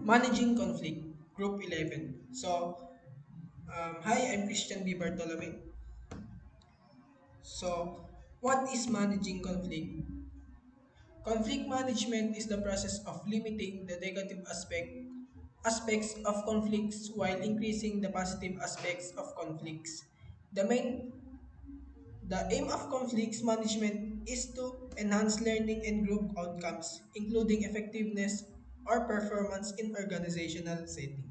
Managing conflict, Group 11. Hi, I'm Christian B. Bartolome. What is managing conflict? Conflict management is the process of limiting the negative aspects of conflicts while increasing the positive aspects of conflicts. The main The aim of conflicts management is to enhance learning and group outcomes, including effectiveness or performance in organizational setting.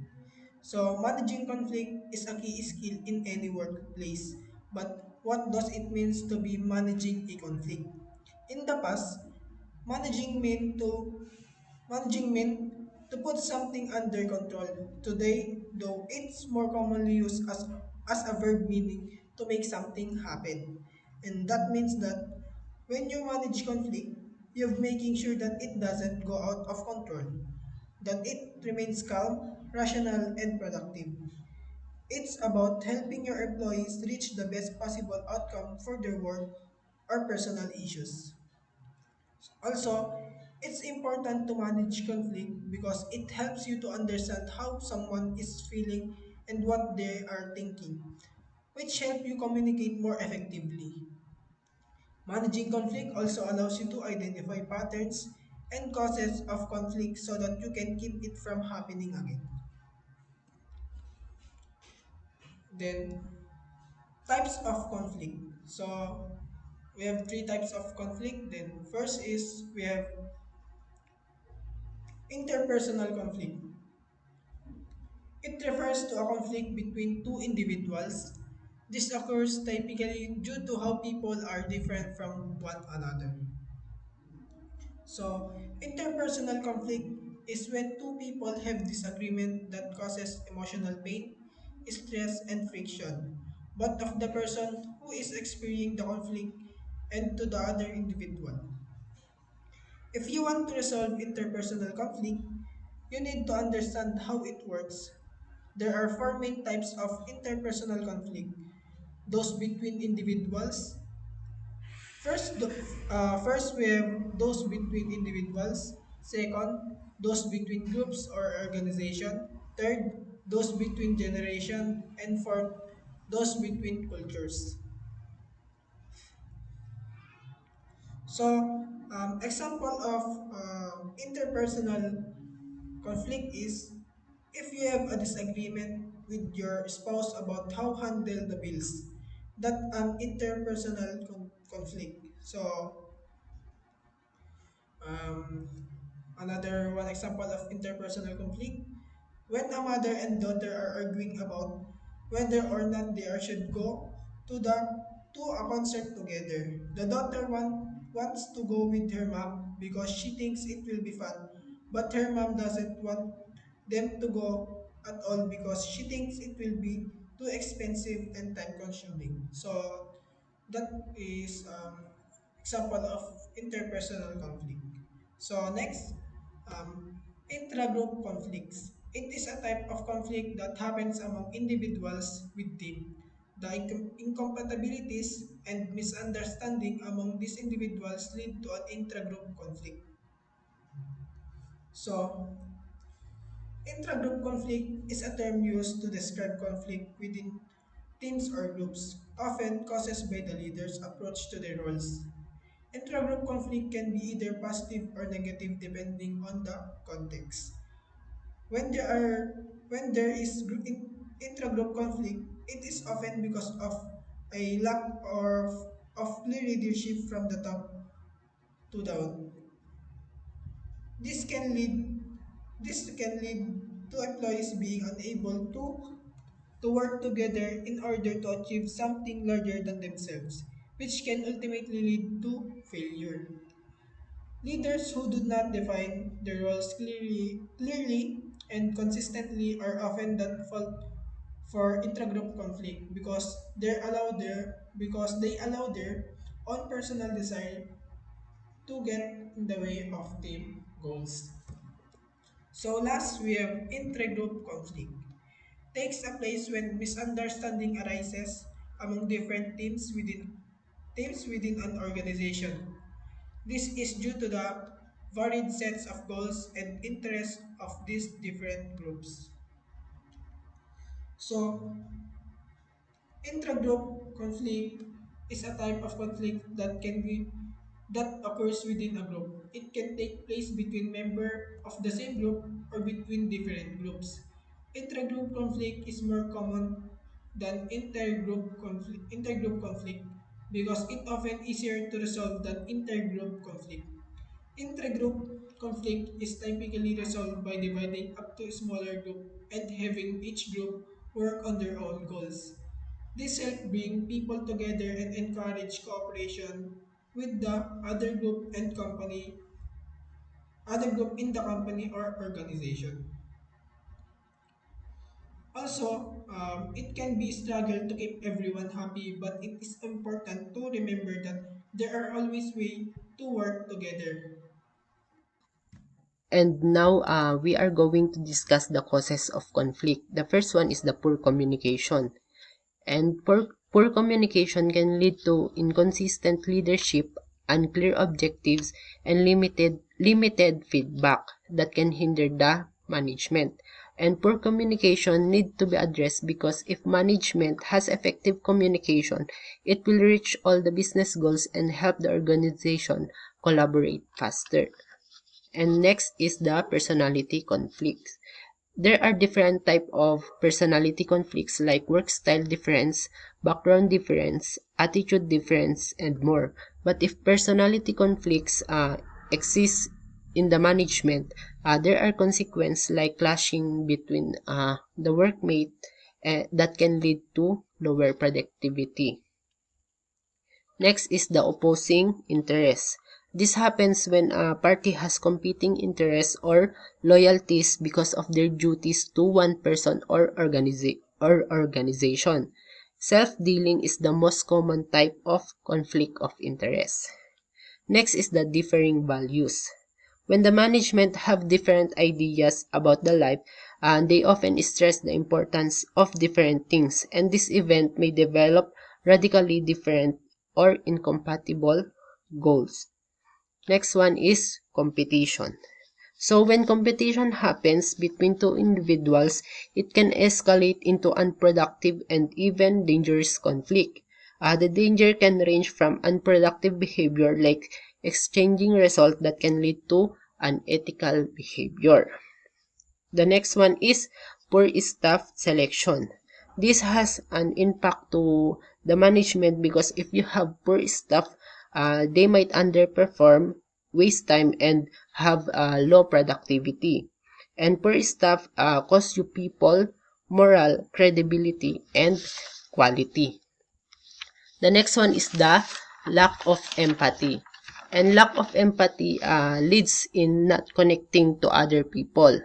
So, managing conflict is a key skill in any workplace. But what does it mean to be managing a conflict? In the past, managing meant to managing meant to put something under control. Today, though, it's more commonly used as a verb meaning to make something happen. And that means that when you manage conflict, you're making sure that it doesn't go out of control, that it remains calm, rational, and productive. It's about helping your employees reach the best possible outcome for their work or personal issues. Also, it's important to manage conflict because it helps you to understand how someone is feeling and what they are thinking, which help you communicate more effectively. Managing conflict also allows you to identify patterns and causes of conflict so that you can keep it from happening again. Then, types of conflict. We have three types of conflict. Then, first is we have interpersonal conflict. It refers to a conflict between two individuals. This occurs typically due to how people are different from one another. So, interpersonal conflict is when two people have disagreement that causes emotional pain, stress, and friction, both of the person who is experiencing the conflict and to the other individual. If you want to resolve interpersonal conflict, you need to understand how it works. There are four main types of interpersonal conflict: those between individuals. First we have those between individuals. Second, those between groups or organization. Third, those between generation. And fourth, those between cultures. Example of interpersonal conflict is if you have a disagreement with your spouse about how handle the bills. That an interpersonal conflict. Um, Another one example of interpersonal conflict when a mother and daughter are arguing about whether or not they are should go to the to a concert together. The wants to go with her mom because she thinks it will be fun, but her mom doesn't want them to go at all because she thinks it will be too expensive and time consuming. So that is example of interpersonal conflict. So next, intragroup conflicts. It is a type of conflict that happens among individuals with team. The incompatibilities and misunderstanding among these individuals lead to an intragroup conflict. So, intragroup conflict is a term used to describe conflict within teams or groups, often caused by the leader's approach to their roles. Intragroup conflict can be either positive or negative depending on the context. When there are when there is intragroup conflict, it is often because of a lack of clear leadership from the top to down. This can lead this can lead to employees being unable to work together in order to achieve something larger than themselves, which can ultimately lead to failure. Leaders who do not define their roles clearly and consistently are often the fault for intragroup conflict because they allow their own personal desire to get in the way of team goals. So last we have intragroup conflict. Takes a place when misunderstanding arises among different teams within an organization. This is due to the varied sets of goals and interests of these different groups. So, intragroup conflict is a type of conflict that occurs within a group. It can take place between members of the same group or between different groups. Intragroup conflict is more common than intergroup conflict because it often easier to resolve than intergroup conflict. Intergroup conflict is typically resolved by dividing up to a smaller group and having each group work on their own goals. This helps bring people together and encourage cooperation with the other group in the company or organization. Also, it can be a struggle to keep everyone happy, but it is important to remember that there are always ways to work together. And now we are going to discuss the causes of conflict. The first one is the poor communication. And poor communication can lead to inconsistent leadership, unclear objectives, and limited feedback that can hinder the management. And poor communication need to be addressed because if management has effective communication, it will reach all the business goals and help the organization collaborate faster. And next is the personality conflicts. There are different type of personality conflicts like work style difference, background difference, attitude difference, and more. But if personality conflicts exist in the management, there are consequences like clashing between the workmate that can lead to lower productivity. Next is the opposing interest. This happens when a party has competing interests or loyalties because of their duties to one person or organization. Self-dealing is the most common type of conflict of interest. Next is the differing values. When the management have different ideas about the life, they often stress the importance of different things, and this event may develop radically different or incompatible goals. Next one is competition. So when competition happens between two individuals, it can escalate into unproductive and even dangerous conflict. The danger can range from unproductive behavior like exchanging results that can lead to unethical behavior. The next one is poor staff selection. This has an impact to the management because if you have poor staff, they might underperform, waste time, and have low productivity. And poor staff cost you people, moral, credibility, and quality. The next one is the lack of empathy. And lack of empathy leads in not connecting to other people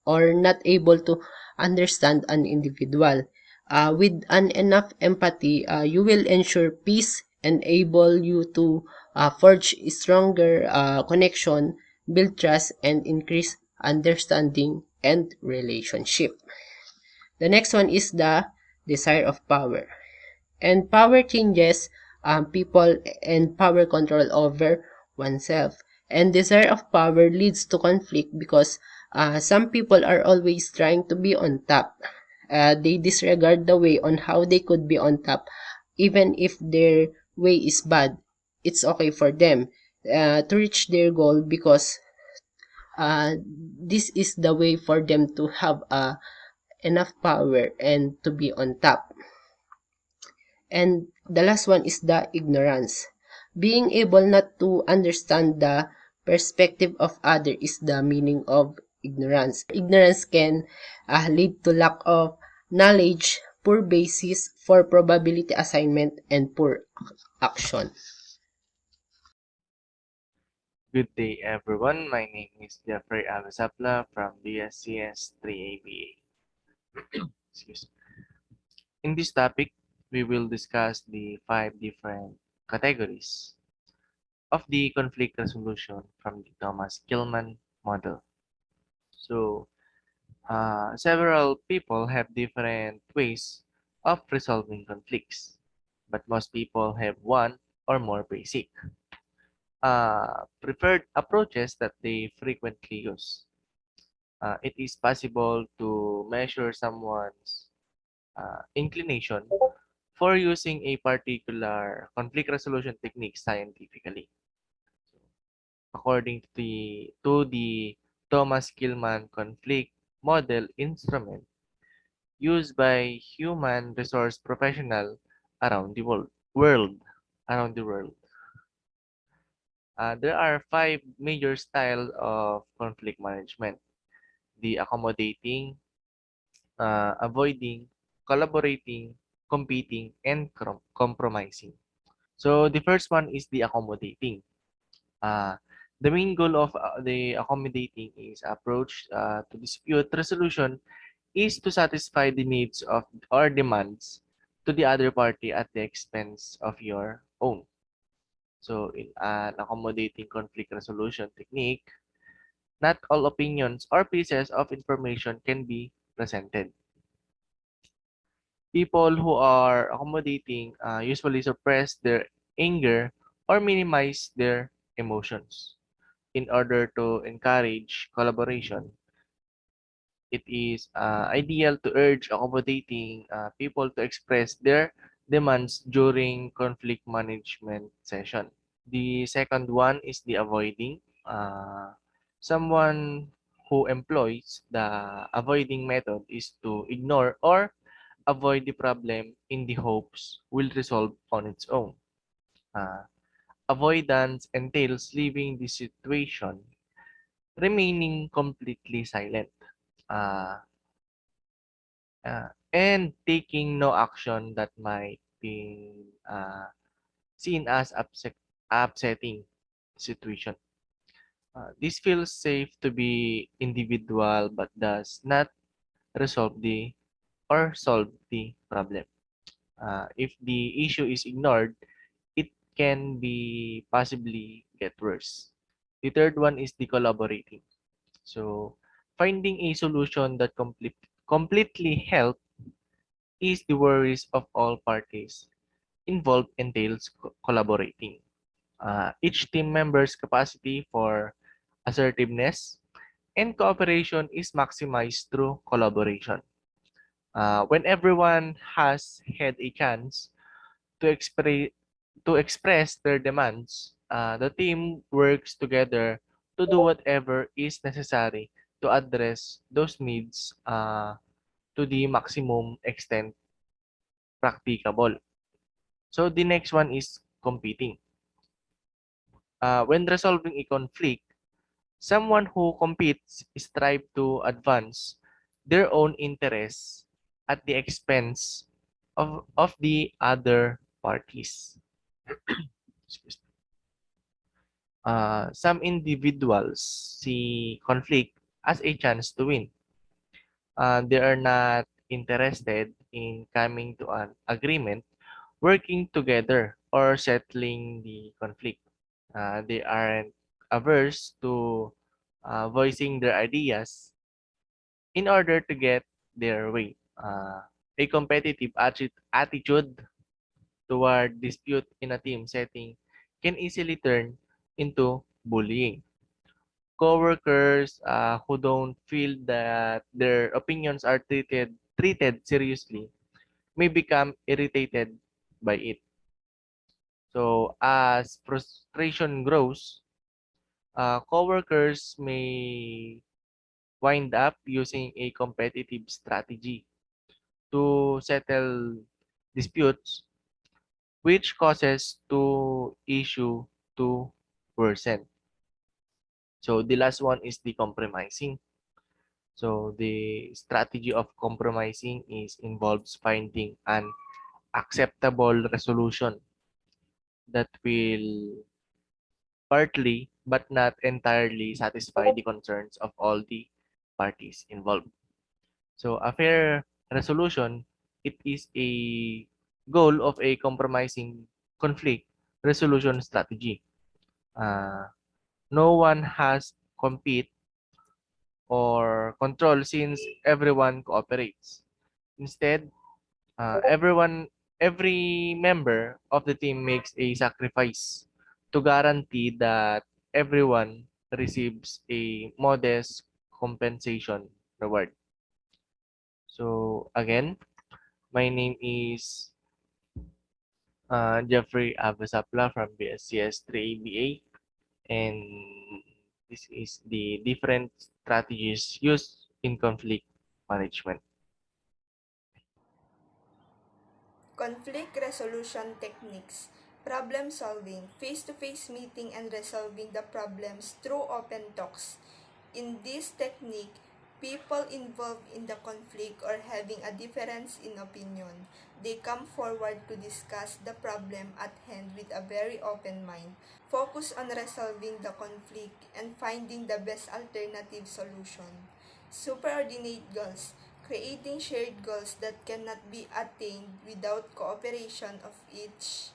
or not able to understand an individual. With an enough empathy, you will ensure peace and able you to forge stronger connection, build trust, and increase understanding and relationship. The next one is the desire of power. And power changes people and power control over oneself. And desire of power leads to conflict because some people are always trying to be on top. They disregard the way on how they could be on top, even if their way is bad. It's okay for them to reach their goal because this is the way for them to have enough power and to be on top. And the last one is the ignorance. Being able not to understand the perspective of other is the meaning of ignorance. Ignorance can lead to lack of knowledge, poor basis for probability assignment, and poor action. Good day, everyone. My name is Jeffrey Sapla from BSCS 3ABA. Excuse me. In this topic, we will discuss the 5 different categories of the conflict resolution from the Thomas Gilman model. So, several people have different ways of resolving conflicts, but most people have one or more basic. preferred approaches that they frequently use. It is possible to measure someone's inclination for using a particular conflict resolution technique scientifically. According to the Thomas Gilman conflict model instrument used by human resource professional around the world around the world. There are five major styles of conflict management: the accommodating, avoiding, collaborating, competing, and compromising. So the first one is the accommodating. Uh, the main goal of the accommodating is approach to dispute resolution is to satisfy the needs of or demands to the other party at the expense of your own. So in an accommodating conflict resolution technique, not all opinions or pieces of information can be presented. People who are accommodating usually suppress their anger or minimize their emotions. In order to encourage collaboration, it is ideal to urge accommodating people to express their demands during conflict management session. The second one is the avoiding. Someone who employs the avoiding method is to ignore or avoid the problem in the hopes will resolve on its own. Uh, Avoidance entails leaving the situation, remaining completely silent, uh, and taking no action that might be seen as upsetting situation. This feels safe to be individual but does not resolve the or solve the problem. If the issue is ignored, it can be possibly get worse. The third one is the collaborating. So finding a solution that completely help is the worries of all parties involved entails collaborating. Each team member's capacity for assertiveness and cooperation is maximized through collaboration. When everyone has had a chance to express their demands, the team works together to do whatever is necessary to address those needs to the maximum extent practicable. So the next one is competing. When resolving a conflict, someone who competes strive to advance their own interests at the expense of the other parties. Excuse me. Some individuals see conflict as a chance to win. They are not interested in coming to an agreement, working together, or settling the conflict. They aren't averse to voicing their ideas in order to get their way. A competitive attitude toward dispute in a team setting can easily turn into bullying. Coworkers who don't feel that their opinions are treated seriously may become irritated by it. So as frustration grows, coworkers may wind up using a competitive strategy to settle disputes, which causes to issue to worsen. So the last one is the compromising. So the strategy of compromising is involves finding an acceptable resolution that will partly but not entirely satisfy the concerns of all the parties involved. So a fair resolution, it is a goal of a compromising conflict resolution strategy. Uh, no one has compete or control since everyone cooperates. Instead, every member of the team makes a sacrifice to guarantee that everyone receives a modest compensation reward. So again, my name is Jeffrey Abasapla from BSCS 3ABA, and this is the different strategies used in conflict management. Conflict resolution techniques, problem solving, face-to-face meeting and resolving the problems through open talks. In this technique, people involved in the conflict or having a difference in opinion, they come forward to discuss the problem at hand with a very open mind, focus on resolving the conflict and finding the best alternative solution. Superordinate goals, creating shared goals that cannot be attained without cooperation of each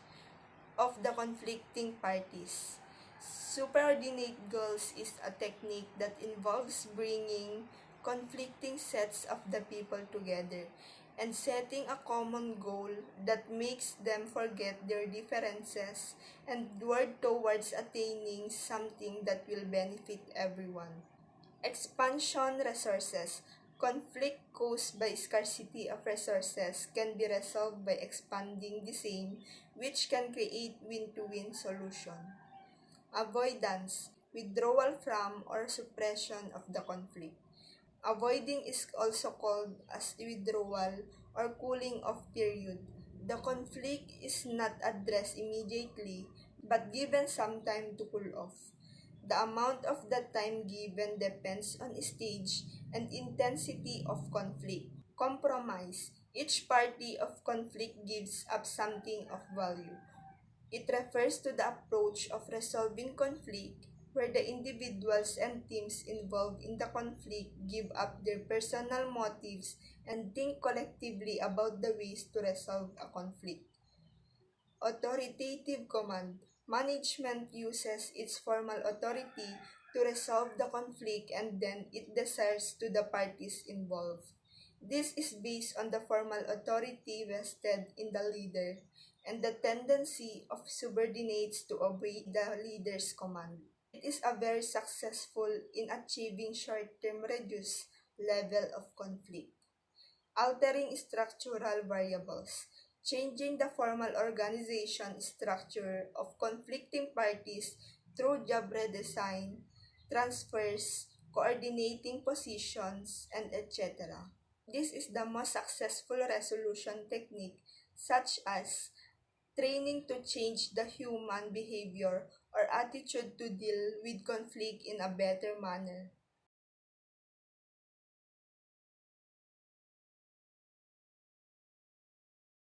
of the conflicting parties. Superordinate goals is a technique that involves bringing conflicting sets of the people together and setting a common goal that makes them forget their differences and work towards attaining something that will benefit everyone. Expansion resources. Conflict caused by scarcity of resources can be resolved by expanding the same, which can create win-to-win solution. Avoidance, withdrawal from or suppression of the conflict. Avoiding is also called as withdrawal or cooling off period. The conflict is not addressed immediately but given some time to cool off. The amount of the time given depends on stage and intensity of conflict. Compromise. Each party of conflict gives up something of value. It refers to the approach of resolving conflict where the individuals and teams involved in the conflict give up their personal motives and think collectively about the ways to resolve a conflict. Authoritative command. Management uses its formal authority to resolve the conflict and then it desires to the parties involved. This is based on the formal authority vested in the leader and the tendency of subordinates to obey the leader's command. It is a very successful in achieving short-term reduced level of conflict. Altering structural variables, changing the formal organization structure of conflicting parties through job redesign, transfers, coordinating positions, and etc. This is the most successful resolution technique, such as training to change the human behavior or attitude to deal with conflict in a better manner.